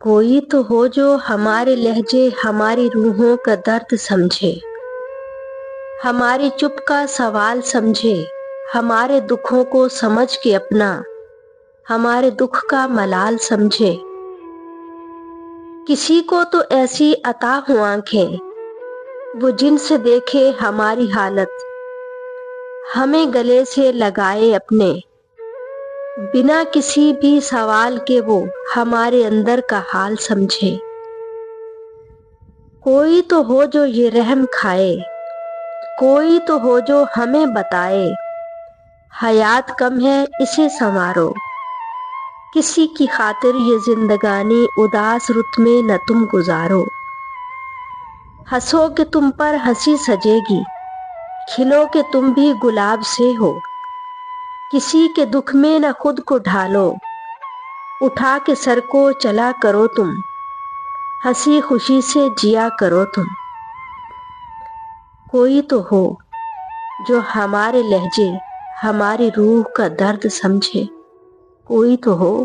کوئی تو ہو جو ہمارے لہجے ہماری روحوں کا درد سمجھے، ہماری چپ کا سوال سمجھے، ہمارے دکھوں کو سمجھ کے اپنا، ہمارے دکھ کا ملال سمجھے۔ کسی کو تو ایسی عطا ہو آنکھیں وہ جن سے دیکھے ہماری حالت، ہمیں گلے سے لگائے اپنے، بنا کسی بھی سوال کے وہ ہمارے اندر کا حال سمجھے۔ کوئی تو ہو جو یہ رحم کھائے، کوئی تو ہو جو ہمیں بتائے، حیات کم ہے اسے سنوارو، کسی کی خاطر یہ زندگانی اداس رت میں نہ تم گزارو۔ ہنسو کہ تم پر ہنسی سجے گی، کھلو کہ تم بھی گلاب سے ہو، کسی کے دکھ میں نہ خود کو ڈھالو، اٹھا کے سر کو چلا کرو تم، ہنسی خوشی سے جیا کرو تم۔ کوئی تو ہو جو ہمارے لہجے ہماری روح کا درد سمجھے، کوئی تو ہو